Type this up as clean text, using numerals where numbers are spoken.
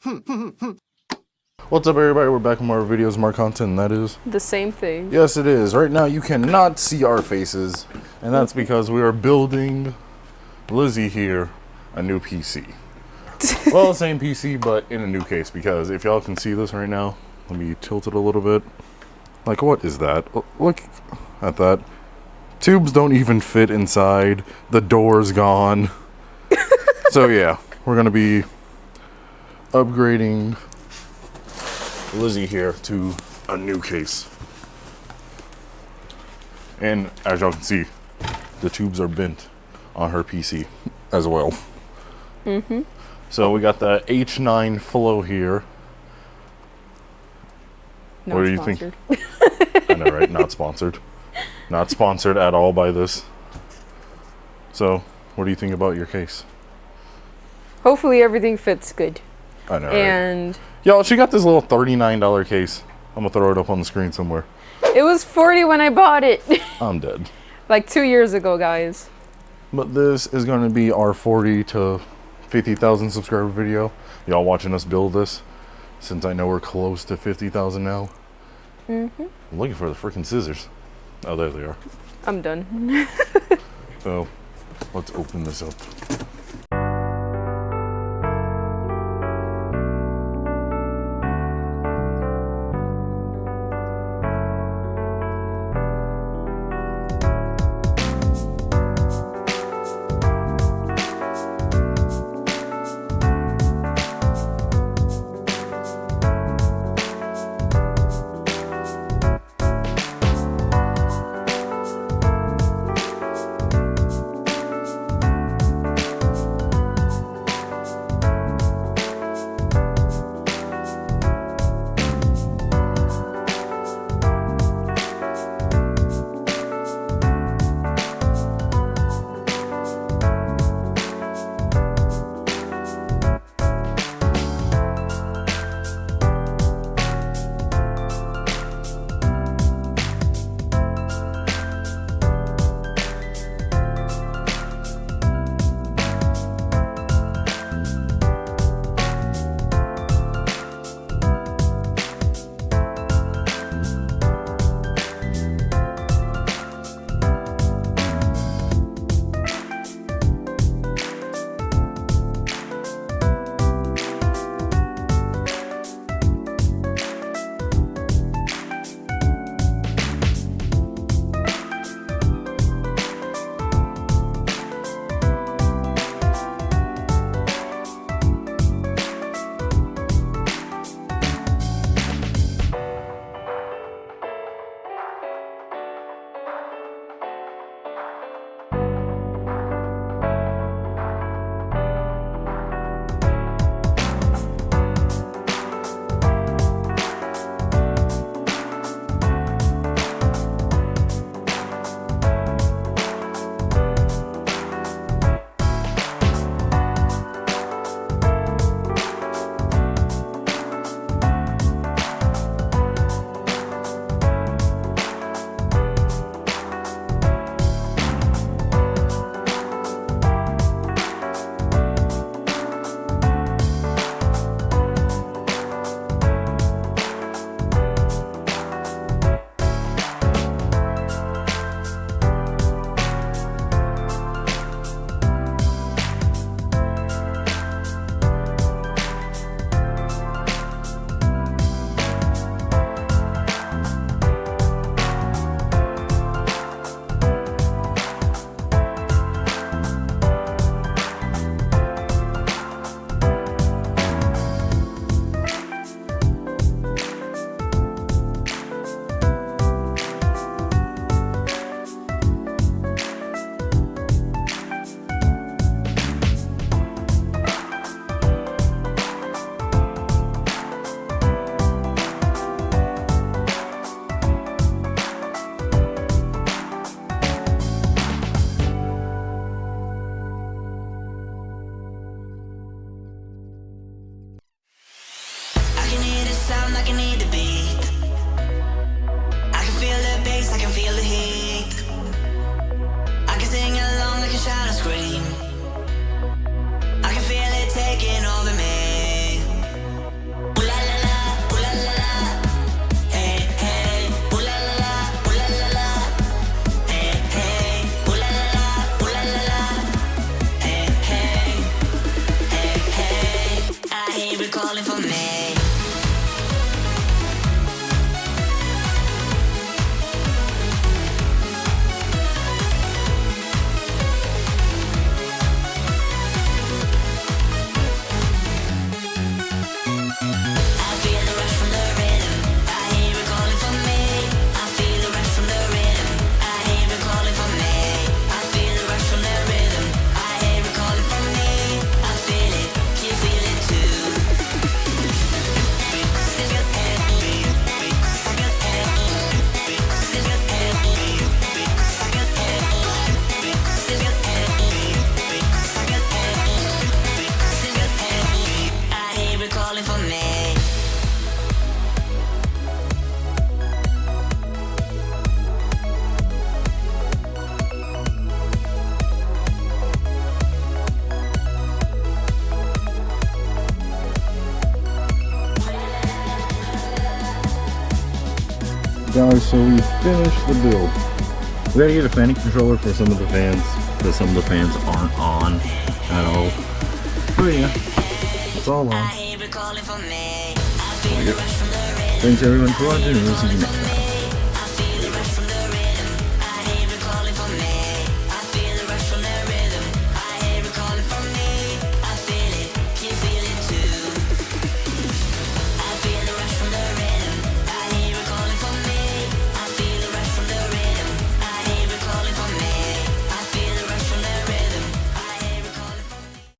What's up, everybody? We're back with more videos, more content, and that is the same thing. Yes, it is. Right now, you cannot see our faces, and that's because we are building Lizzie here a new PC. Well, same PC, but in a new case, because if y'all can see this right now, let me tilt it a little bit. Like, what is that? Look at that. Tubes don't even fit inside. The door's gone. So, yeah, we're going to be upgrading Lizzie here to a new case. And as y'all can see, the tubes are bent on her PC as well. Mm-hmm. So we got the H9 Flow here. Not what do you sponsored. think? I know, right? Not sponsored. Not sponsored at all by this. So, what do you think about your case? Hopefully everything fits good. I know, and right? Y'all, she got this little $39 case. I'm gonna throw it up on the screen somewhere. It was $40 when I bought it. I'm dead. Like 2 years ago, guys. But this is gonna be our 40 to 50,000 subscriber video. Y'all watching us build this, since I know we're close to 50,000 now. Mm-hmm. I'm looking for the freaking scissors. Oh, there they are. I'm done. So, let's open this up. guys, so we finished the build. We gotta get a fanning controller for some of the fans, because some of the fans aren't on at all. But yeah, it's all on. Thanks everyone for watching, and we'll see you next time.